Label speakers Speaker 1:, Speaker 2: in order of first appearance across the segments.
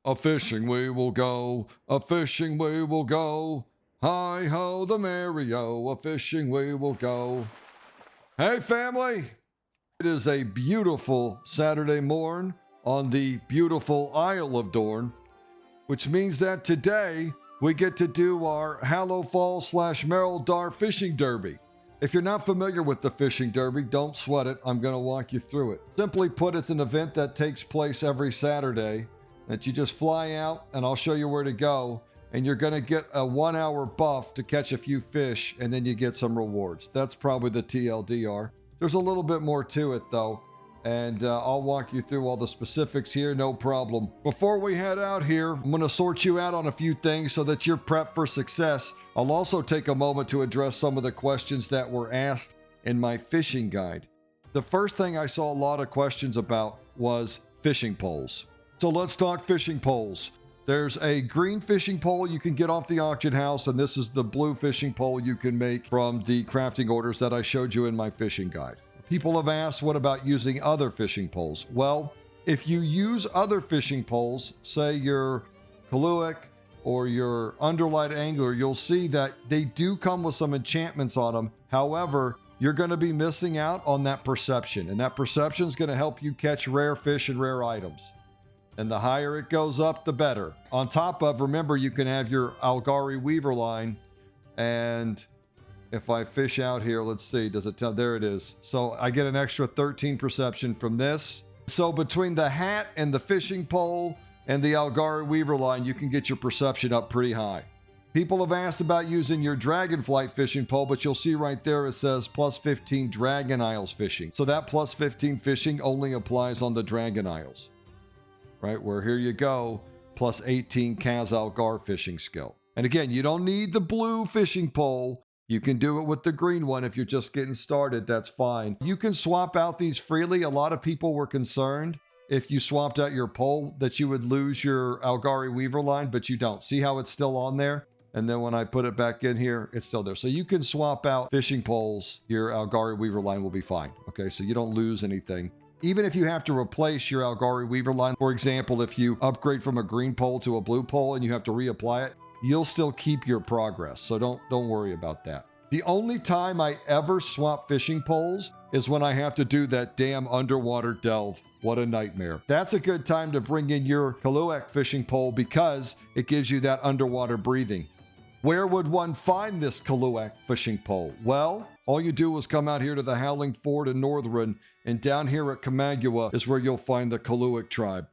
Speaker 1: A fishing we will go, a fishing we will go. Hi ho the merry-o, a fishing we will go. Hey family! It is a beautiful Saturday morn on the beautiful Isle of Dorn, which means that today we get to do our Hallowfall/Merrill Fishing Derby. If you're not familiar with the fishing derby, don't sweat it. I'm going to walk you through it. Simply put, it's an event that takes place every Saturday that you just fly out and I'll show you where to go. And you're going to get a 1 hour buff to catch a few fish and then you get some rewards. That's probably the TLDR. There's a little bit more to it though. And I'll walk you through all the specifics here, no problem. Before we head out here, I'm going to sort you out on a few things so that you're prepped for success. I'll also take a moment to address some of the questions that were asked in my fishing guide. The first thing I saw a lot of questions about was fishing poles. So let's talk fishing poles. There's a green fishing pole you can get off the auction house, and this is the blue fishing pole you can make from the crafting orders that I showed you in my fishing guide. People have asked, what about using other fishing poles? Well, if you use other fishing poles, say your Kaluic or your Underlight Angler, you'll see that they do come with some enchantments on them. However, you're going to be missing out on that perception, and that perception is going to help you catch rare fish and rare items. And the higher it goes up, the better. On top of, remember, you can have your Algari Weaver line, and if I fish out here, let's see, does it tell? There it is. So I get an extra 13 perception from this. So between the hat and the fishing pole and the Algari Weaver line, you can get your perception up pretty high. People have asked about using your Dragonflight fishing pole, but you'll see right there it says plus 15 Dragon Isles fishing. So that plus 15 fishing only applies on the Dragon Isles. Right, where here you go, plus 18 Kaz Algar fishing skill. And again, you don't need the blue fishing pole. You can do it with the green one if you're just getting started, that's fine. You can swap out these freely. A lot of people were concerned if you swapped out your pole that you would lose your Algari Weaver line, but you don't. See how it's still on there? And then when I put it back in here, it's still there. So you can swap out fishing poles, your Algari Weaver line will be fine. Okay, so you don't lose anything. Even if you have to replace your Algari Weaver line, for example, if you upgrade from a green pole to a blue pole and you have to reapply it, you'll still keep your progress. So don't worry about that. The only time I ever swap fishing poles is when I have to do that damn underwater delve. What a nightmare. That's a good time to bring in your Kaluic fishing pole because it gives you that underwater breathing. Where would one find this Kaluic fishing pole? Well, all you do is come out here to the Howling Ford in Northern, and down here at Kamagua is where you'll find the Kaluic tribe.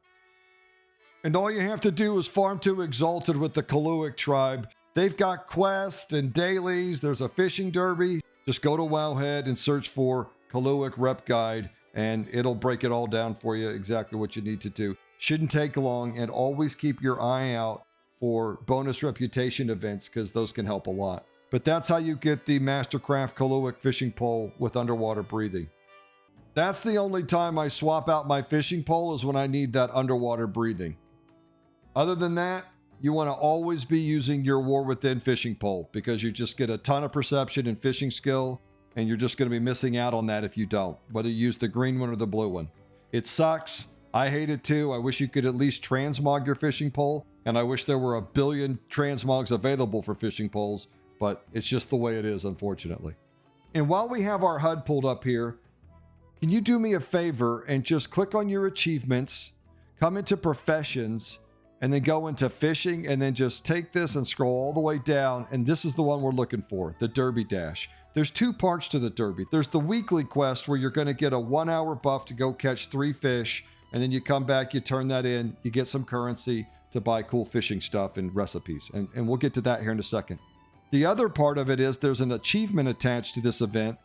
Speaker 1: And all you have to do is farm to Exalted with the Kaluic tribe. They've got quests and dailies. There's a fishing derby. Just go to Wowhead and search for Kaluic Rep Guide, and it'll break it all down for you exactly what you need to do. Shouldn't take long, and always keep your eye out for bonus reputation events because those can help a lot. But that's how you get the Mastercraft Kaluic fishing pole with underwater breathing. That's the only time I swap out my fishing pole is when I need that underwater breathing. Other than that, you want to always be using your War Within fishing pole because you just get a ton of perception and fishing skill, and you're just going to be missing out on that if you don't, whether you use the green one or the blue one. It sucks. I hate it too. I wish you could at least transmog your fishing pole, and I wish there were a billion transmogs available for fishing poles, but it's just the way it is, unfortunately. And while we have our HUD pulled up here, can you do me a favor and just click on your achievements, come into professions, and then go into fishing, and then just take this and scroll all the way down, and this is the one we're looking for, the Derby Dash. There's two parts to the Derby. There's the weekly quest where you're going to get a 1 hour buff to go catch 3 fish, and then you come back, you turn that in, you get some currency to buy cool fishing stuff and recipes, and we'll get to that here in a second. The other part of it is there's an achievement attached to this event,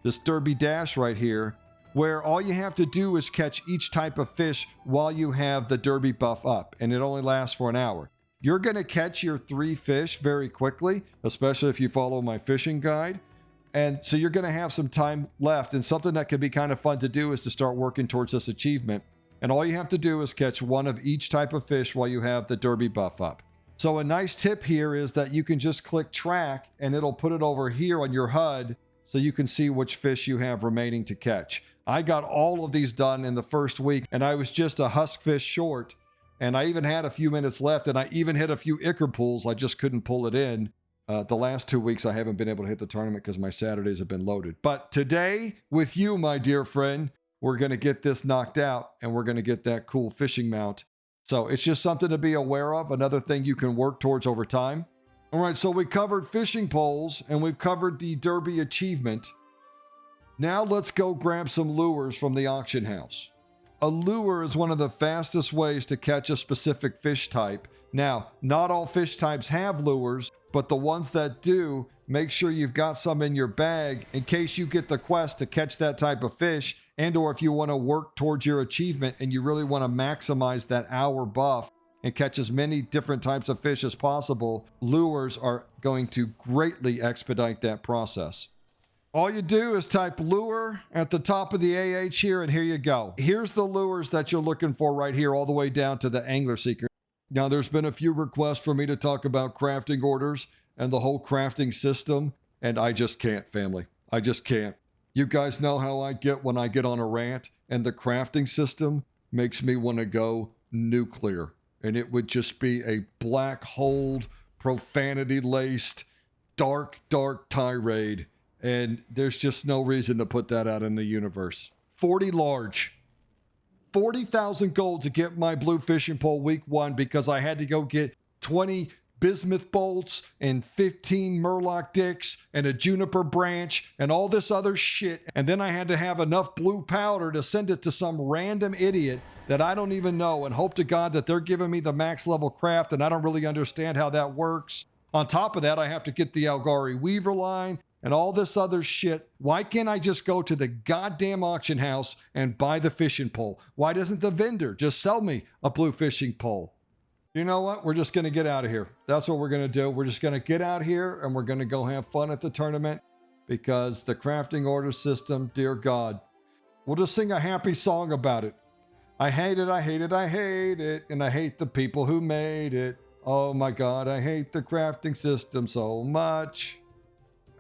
Speaker 1: this Derby Dash right here, where all you have to do is catch each type of fish while you have the Derby buff up, and it only lasts for an hour. You're going to catch your 3 fish very quickly, especially if you follow my fishing guide. And so you're going to have some time left, and something that can be kind of fun to do is to start working towards this achievement. And all you have to do is catch 1 of each type of fish while you have the Derby buff up. So a nice tip here is that you can just click track and it'll put it over here on your HUD so you can see which fish you have remaining to catch. I got all of these done in the first week, and I was just a Huskfish short And I even had a few minutes left, and I even hit a few ichor pools. I just couldn't pull it in. The last 2 weeks, I haven't been able to hit the tournament because my Saturdays have been loaded. But today, with you, my dear friend, we're going to get this knocked out, and we're going to get that cool fishing mount. So it's just something to be aware of, another thing you can work towards over time. All right, so we covered fishing poles, and we've covered the Derby achievement. Now let's go grab some lures from the auction house. A lure is one of the fastest ways to catch a specific fish type. Now, not all fish types have lures, but the ones that do, make sure you've got some in your bag in case you get the quest to catch that type of fish, and or if you want to work towards your achievement and you really want to maximize that hour buff and catch as many different types of fish as possible, lures are going to greatly expedite that process. All you do is type lure at the top of the AH here, and here you go. Here's the lures that you're looking for right here, all the way down to the Angler Seeker. Now, there's been a few requests for me to talk about crafting orders and the whole crafting system, and I just can't, family. I just can't. You guys know how I get when I get on a rant, and the crafting system makes me want to go nuclear. And it would just be a black hole, profanity-laced, dark tirade. And there's just no reason to put that out in the universe. 40 large. 40,000 gold to get my blue fishing pole week 1 because I had to go get 20 bismuth bolts and 15 murloc dicks and a juniper branch and all this other shit. And then I had to have enough blue powder to send it to some random idiot that I don't even know and hope to God that they're giving me the max level craft, and I don't really understand how that works. On top of that, I have to get the Algari Weaver line and all this other shit. Why can't I just go to the goddamn auction house and buy the fishing pole? Why doesn't the vendor just sell me a blue fishing pole? You know what? We're just going to get out of here. That's what we're going to do. We're just going to get out here and we're going to go have fun at the tournament because the crafting order system, dear God, we'll just sing a happy song about it. I hate it, I hate it, I hate it, and I hate the people who made it. Oh my God, I hate the crafting system so much.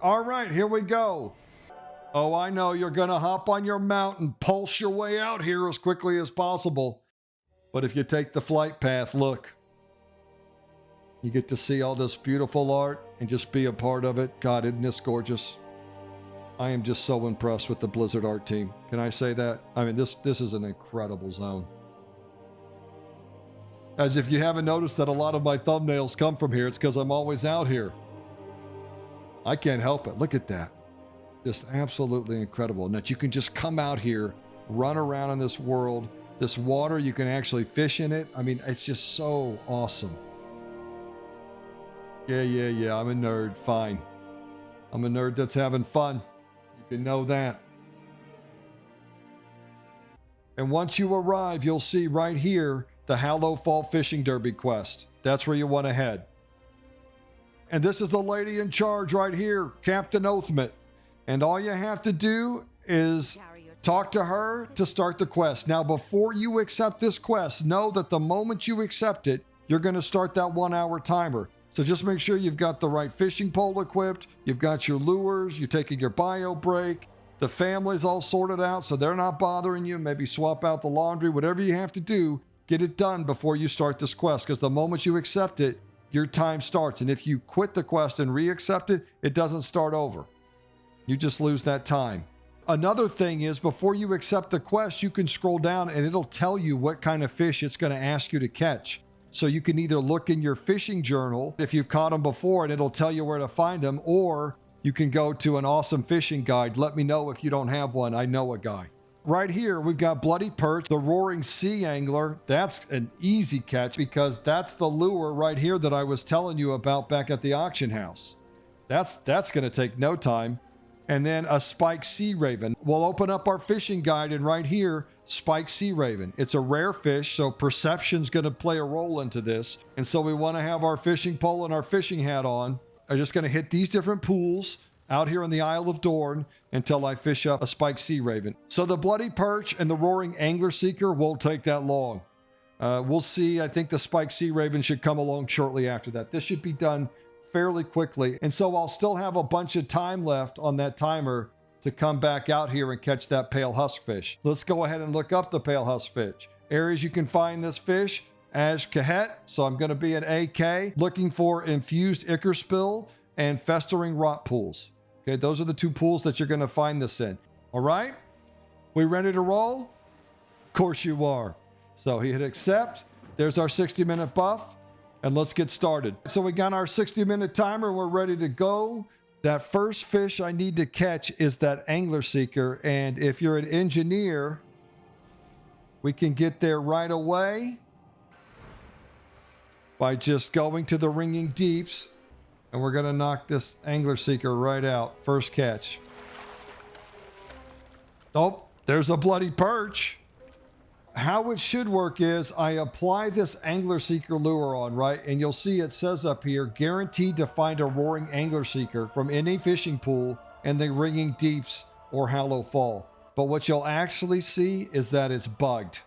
Speaker 1: All right, here we go. Oh, I know you're going to hop on your mount and pulse your way out here as quickly as possible. But if you take the Flightpath, look, you get to see all this beautiful art and just be a part of it. God, isn't this gorgeous? I am just so impressed with the Blizzard art team. Can I say that? I mean, this is an incredible zone. As if you haven't noticed that a lot of my thumbnails come from here, it's because I'm always out here. I can't help it. Look at that. Just absolutely incredible. And that you can just come out here, run around in this world. This water, you can actually fish in it. I mean, it's just so awesome. Yeah. I'm a nerd. Fine. I'm a nerd that's having fun. You can know that. And once you arrive, you'll see right here the Hallowfall Fishing Derby quest. That's where you want to head. And this is the lady in charge right here, Captain Oathmit. And all you have to do is talk to her to start the quest. Now, before you accept this quest, know that the moment you accept it, you're going to start that 1 hour timer. So just make sure you've got the right fishing pole equipped, you've got your lures, you're taking your bio break, the family's all sorted out so they're not bothering you. Maybe swap out the laundry, whatever you have to do, get it done before you start this quest, because the moment you accept it, your time starts. And if you quit the quest and re-accept it, it doesn't start over. You just lose that time. Another thing is, before you accept the quest, you can scroll down and it'll tell you what kind of fish it's going to ask you to catch. So you can either look in your fishing journal if you've caught them before and it'll tell you where to find them, or you can go to an awesome fishing guide. Let me know if you don't have one. I know a guy. Right here, we've got Bloody Perch, the Roaring Sea Angler. That's an easy catch because that's the lure right here that I was telling you about back at the auction house. That's going to take no time. And then a Spike Sea Raven. We'll open up our fishing guide, and right here, Spike Sea Raven. It's a rare fish, so perception's going to play a role into this. And so we want to have our fishing pole and our fishing hat on. I'm just going to hit these different pools out here in the Isle of Dorn until I fish up a Spike Sea Raven. So the Bloody Perch and the Roaring Angler Seeker won't take that long. We'll see. I think the Spike Sea Raven should come along shortly after that. This should be done fairly quickly. And so I'll still have a bunch of time left on that timer to come back out here and catch that pale huskfish. Let's go ahead and look up the pale huskfish. Areas you can find this fish: Ashkahet, so I'm going to be an AK, looking for infused ichor spill and festering rot pools. Okay, those are the 2 pools that you're going to find this in. All right, we ready to roll? Of course you are. So he hit accept. There's our 60-minute buff, and let's get started. So we got our 60-minute timer. We're ready to go. That first fish I need to catch is that angler seeker, and if you're an engineer, we can get there right away by just going to the ringing deeps, and we're going to knock this angler seeker right out. First catch. Oh, there's a bloody perch. How it should work is I apply this angler seeker lure on, right? And you'll see it says up here, guaranteed to find a roaring angler seeker from any fishing pool in the ringing deeps or Hallowfall. But what you'll actually see is that it's bugged.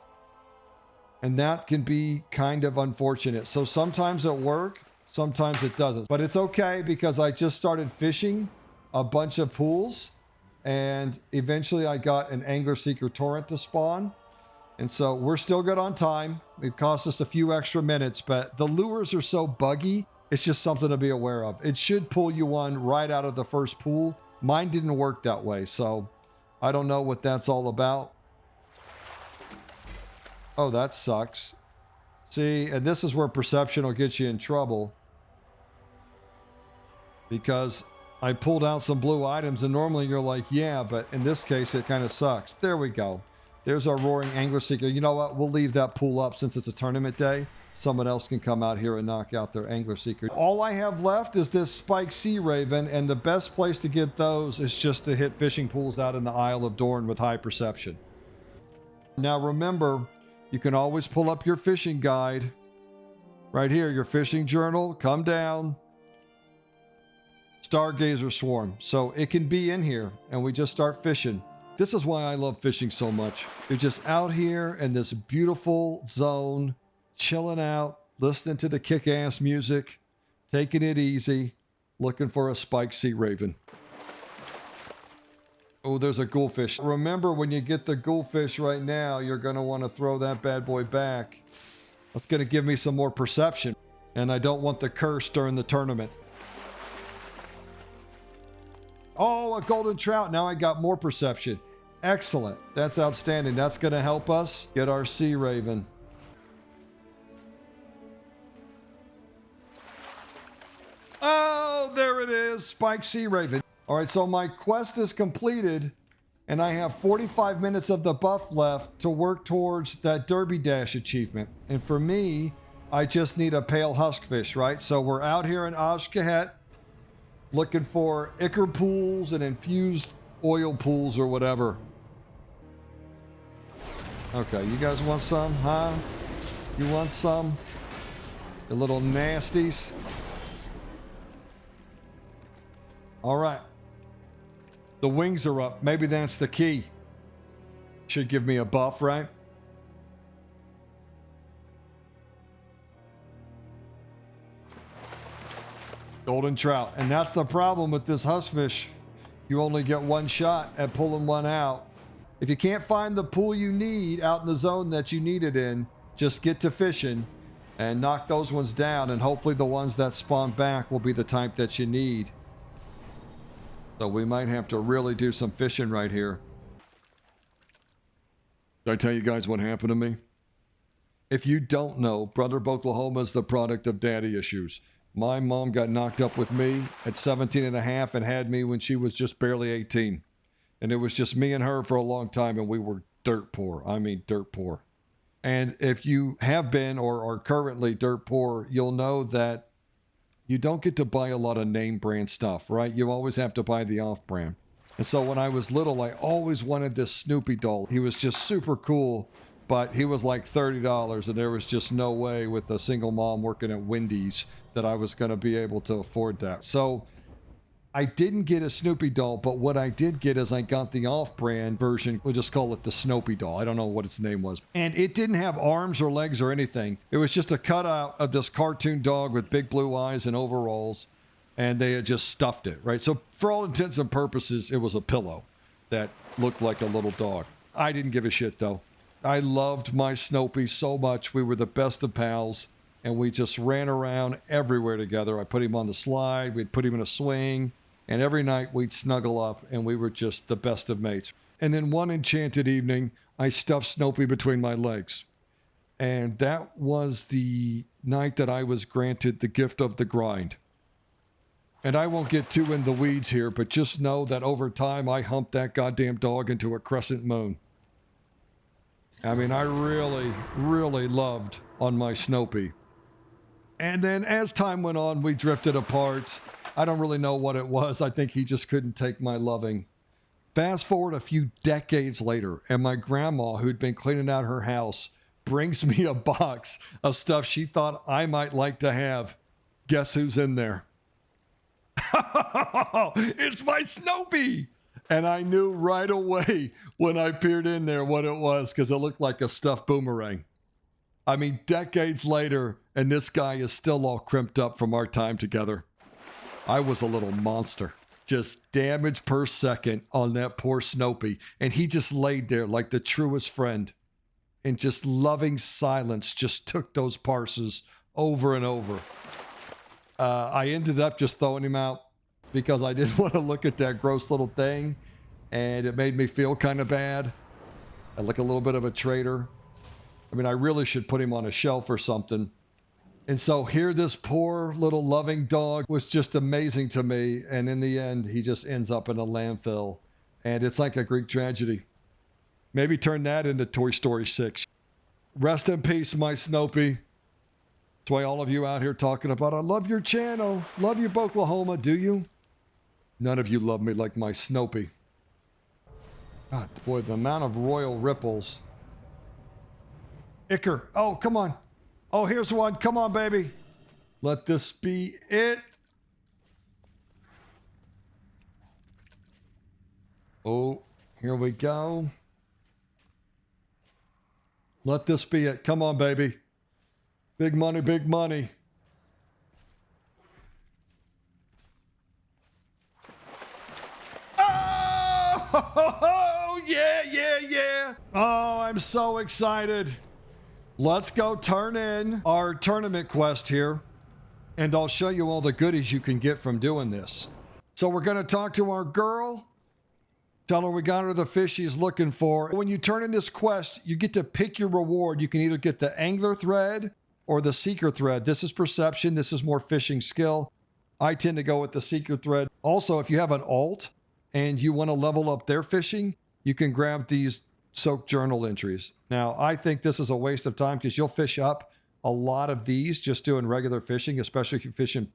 Speaker 1: And that can be kind of unfortunate. So sometimes it works, sometimes it doesn't. But it's okay because I just started fishing a bunch of pools, and eventually I got an angler seeker torrent to spawn. And so we're still good on time. It cost us a few extra minutes, but the lures are so buggy, it's just something to be aware of. It should pull you one right out of the first pool. Mine didn't work that way, so I don't know what that's all about. Oh, that sucks. See, and this is where perception will get you in trouble, because I pulled out some blue items, and normally you're like, yeah, but in this case, it kind of sucks. There we go. There's our roaring angler seeker. You know what? We'll leave that pool up since it's a tournament day. Someone else can come out here and knock out their angler seeker. All I have left is this spike sea raven, and the best place to get those is just to hit fishing pools out in the Isle of Dorn with high perception. Now remember, you can always pull up your fishing guide. Right here, your fishing journal. Come down. Stargazer swarm. So it can be in here, and we just start fishing. This is why I love fishing so much. You're just out here in this beautiful zone, chilling out, listening to the kick-ass music, taking it easy, looking for a spike sea raven. Oh, there's a ghoulfish. Remember, when you get the ghoulfish right now, you're going to want to throw that bad boy back. That's going to give me some more perception, and I don't want the curse during the tournament. Oh, a golden trout. Now I got more perception. Excellent. That's outstanding. That's going to help us get our sea raven. Oh, there it is. Spike sea raven. All right, so my quest is completed, and I have 45 minutes of the buff left to work towards that Derby Dash achievement. And for me, I just need a pale huskfish, right? So we're out here in Ashkahet, looking for ichor pools and infused oil pools or whatever. Okay, you guys want some, huh? You want some? The little nasties? All right. The wings are up. Maybe that's the key. Should give me a buff, right? Golden trout. And that's the problem with this huskfish. You only get one shot at pulling one out. If you can't find the pool you need out in the zone that you need it in, just get to fishing and knock those ones down, and hopefully the ones that spawn back will be the type that you need. So we might have to really do some fishing right here. Did I tell you guys what happened to me? If you don't know, Brother Oklahoma is the product of daddy issues. My mom got knocked up with me at 17 and a half and had me when she was just barely 18. And it was just me and her for a long time, and we were dirt poor. I mean, dirt poor. And if you have been or are currently dirt poor, you'll know that you don't get to buy a lot of name brand stuff, right? You always have to buy the off brand. And so when I was little, I always wanted this Snoopy doll. He was just super cool, but he was like $30, and there was just no way with a single mom working at Wendy's that I was going to be able to afford that. So I didn't get a Snoopy doll, but what I did get is I got the off-brand version. We'll just call it the Snoopy doll. I don't know what its name was. And it didn't have arms or legs or anything. It was just a cutout of this cartoon dog with big blue eyes and overalls, and they had just stuffed it, right? So for all intents and purposes, it was a pillow that looked like a little dog. I didn't give a shit, though. I loved my Snoopy so much. We were the best of pals, and we just ran around everywhere together. I put him on the slide, we'd put him in a swing, and every night we'd snuggle up, and we were just the best of mates. And then one enchanted evening, I stuffed Snoopy between my legs. And that was the night that I was granted the gift of the grind. And I won't get too in the weeds here, but just know that over time, I humped that goddamn dog into a crescent moon. I mean, I really, really loved on my Snoopy. And then as time went on, we drifted apart. I don't really know what it was. I think he just couldn't take my loving. Fast forward a few decades later, and my grandma, who'd been cleaning out her house, brings me a box of stuff she thought I might like to have. Guess who's in there? It's my Snoopy! And I knew right away when I peered in there what it was, because it looked like a stuffed boomerang. I mean, decades later, and this guy is still all crimped up from our time together. I was a little monster. Just damage per second on that poor Snoopy. And he just laid there like the truest friend. And just loving silence just took those parses over and over. I ended up just throwing him out because I didn't want to look at that gross little thing. And it made me feel kind of bad. I look a little bit of a traitor. I mean, I really should put him on a shelf or something. And so here this poor little loving dog was just amazing to me. And in the end, he just ends up in a landfill. And it's like a Greek tragedy. Maybe turn that into Toy Story 6. Rest in peace, my Snoopy. That's why all of you out here talking about, I love your channel. Love you, Oklahoma. Do you? None of you love me like my Snoopy. God, boy, the amount of royal ripples. Icker. Oh, come on. Oh, here's one. Come on, baby. Let this be it. Oh, here we go. Let this be it. Come on, baby. Big money, big money. Oh, yeah, yeah, yeah. Oh, I'm so excited. Let's go turn in our tournament quest here, and I'll show you all the goodies you can get from doing this. So we're going to talk to our girl, tell her we got her the fish she's looking for. When you turn in this quest, you get to pick your reward. You can either get the angler thread or the seeker thread. This is perception. This is more fishing skill. I tend to go with the seeker thread. Also, if you have an alt and you want to level up their fishing, you can grab these soak journal entries. Now, I think this is a waste of time because you'll fish up a lot of these just doing regular fishing, especially if you're fishing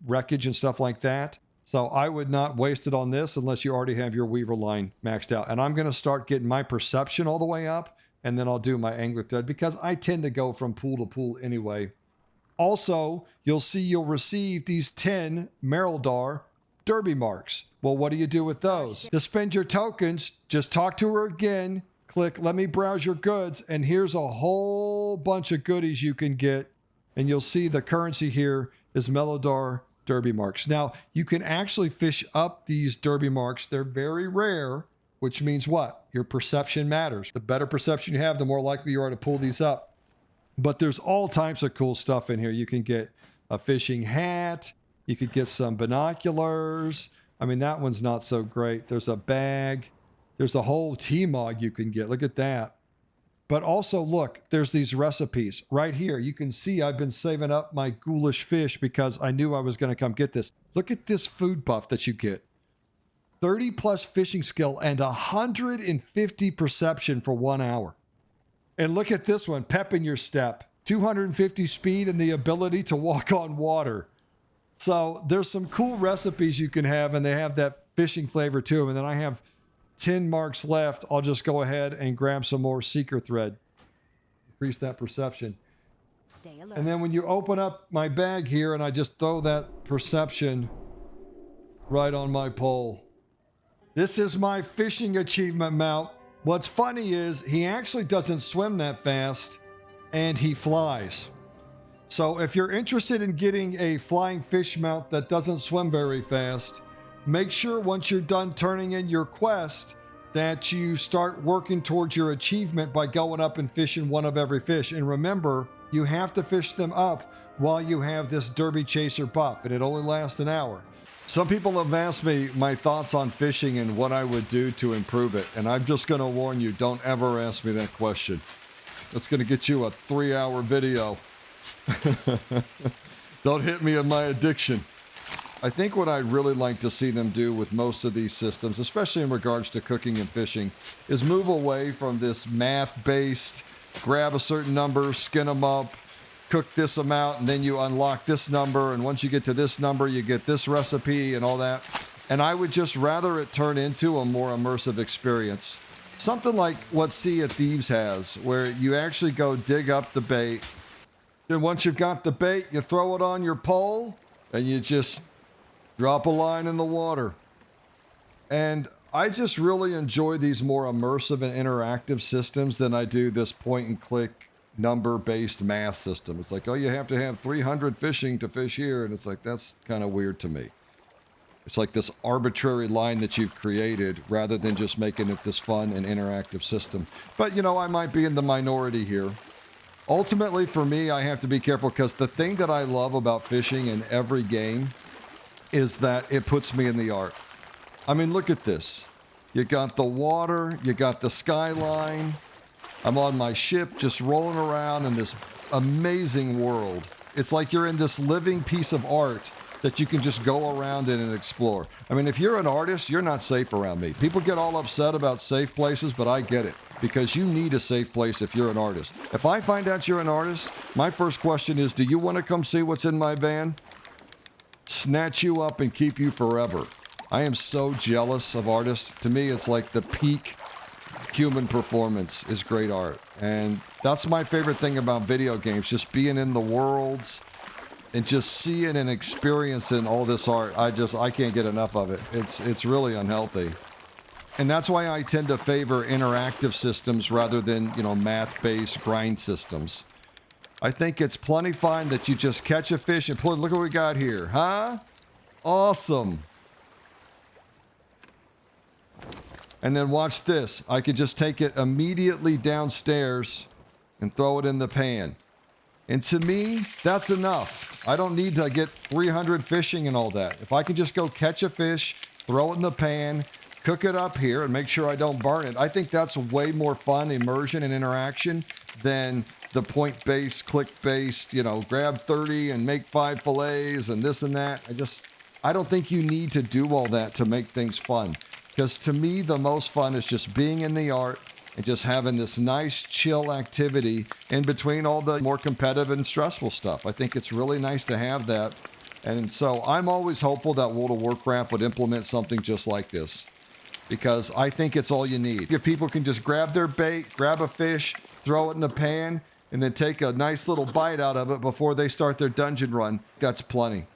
Speaker 1: wreckage and stuff like that. So I would not waste it on this unless you already have your weaver line maxed out. And I'm going to start getting my perception all the way up, and then I'll do my angler thread because I tend to go from pool to pool anyway. Also, you'll see you'll receive these 10 Merildar Derby marks. Well, what do you do with those? To spend your tokens, just talk to her again, click let me browse your goods, and here's a whole bunch of goodies you can get. And you'll see the currency here is Merildar Derby marks. Now, you can actually fish up these Derby marks. They're very rare, which means what? Your perception matters. The better perception you have, the more likely you are to pull these up. But there's all types of cool stuff in here. You can get a fishing hat. You could get some binoculars. I mean, that one's not so great. There's a bag. There's a whole T-Mog you can get. Look at that. But also, look, there's these recipes right here. You can see I've been saving up my ghoulish fish because I knew I was going to come get this. Look at this food buff that you get. 30 plus fishing skill and 150 perception for 1 hour. And look at this one, pep in your step. 250 speed and the ability to walk on water. So there's some cool recipes you can have, and they have that fishing flavor to them. And then I have 10 marks left. I'll just go ahead and grab some more seeker thread. Increase that perception. Stay alert. And then when you open up my bag here, and I just throw that perception right on my pole. This is my fishing achievement mount. What's funny is he actually doesn't swim that fast, and he flies. So if you're interested in getting a flying fish mount that doesn't swim very fast, make sure once you're done turning in your quest that you start working towards your achievement by going up and fishing one of every fish. And remember, you have to fish them up while you have this Derby Chaser buff, and it only lasts an hour. Some people have asked me my thoughts on fishing and what I would do to improve it. And I'm just going to warn you, don't ever ask me that question. That's going to get you a 3-hour video. Don't hit me in my addiction. I think what I'd really like to see them do with most of these systems, especially in regards to cooking and fishing, is move away from this math-based, grab a certain number, skin them up, cook this amount, and then you unlock this number, and once you get to this number, you get this recipe and all that. And I would just rather it turn into a more immersive experience. Something like what Sea of Thieves has, where you actually go dig up the bait. Then once you've got the bait, you throw it on your pole, and you just drop a line in the water. And I just really enjoy these more immersive and interactive systems than I do this point-and-click number-based math system. It's like, oh, you have to have 300 fishing to fish here, and it's like, that's kind of weird to me. It's like this arbitrary line that you've created rather than just making it this fun and interactive system. But, you know, I might be in the minority here. Ultimately, for me, I have to be careful because the thing that I love about fishing in every game is that it puts me in the art. I mean, look at this. You got the water, you got the skyline. I'm on my ship just rolling around in this amazing world. It's like you're in this living piece of art that you can just go around in and explore. I mean, if you're an artist, you're not safe around me. People get all upset about safe places, but I get it because you need a safe place if you're an artist. If I find out you're an artist, my first question is, do you want to come see what's in my van? Snatch you up and keep you forever. I am so jealous of artists. To me, it's like the peak human performance is great art. And that's my favorite thing about video games, just being in the worlds and just seeing and experiencing all this art. I can't get enough of it. It's really unhealthy. And that's why I tend to favor interactive systems rather than, you know, math-based grind systems. I think it's plenty fine that you just catch a fish and pull it. Look what we got here, huh? Awesome. And then watch this. I could just take it immediately downstairs and throw it in the pan. And to me, that's enough. I don't need to get 300 fishing and all that. If I can just go catch a fish, throw it in the pan, cook it up here, and make sure I don't burn it, I think that's way more fun, immersion, and interaction than the point-based, click-based, you know, grab 30 and make 5 fillets and this and that. I don't think you need to do all that to make things fun. Because to me, the most fun is just being in the art and just having this nice, chill activity in between all the more competitive and stressful stuff. I think it's really nice to have that. And so I'm always hopeful that World of Warcraft would implement something just like this. Because I think it's all you need. If people can just grab their bait, grab a fish, throw it in the pan, and then take a nice little bite out of it before they start their dungeon run, that's plenty.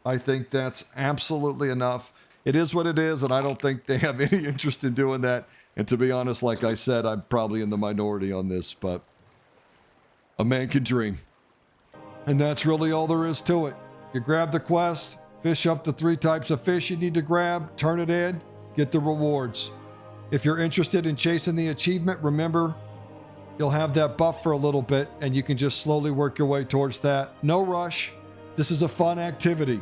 Speaker 1: I think that's absolutely enough. It is what it is, and I don't think they have any interest in doing that. And to be honest, like I said, I'm probably in the minority on this, but a man can dream. And that's really all there is to it. You grab the quest, fish up the 3 types of fish you need to grab, turn it in, get the rewards. If you're interested in chasing the achievement, remember, you'll have that buff for a little bit, and you can just slowly work your way towards that. No rush. This is a fun activity.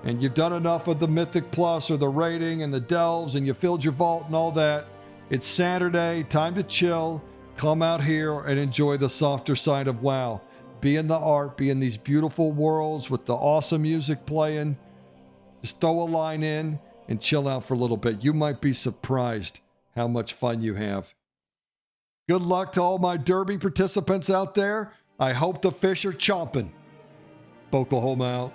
Speaker 1: And you've done enough of the Mythic Plus or the rating and the delves, and you filled your vault and all that. It's Saturday, time to chill. Come out here and enjoy the softer side of WoW. Be in the art, be in these beautiful worlds with the awesome music playing. Just throw a line in and chill out for a little bit. You might be surprised how much fun you have. Good luck to all my Derby participants out there. I hope the fish are chomping. Oklahoma out.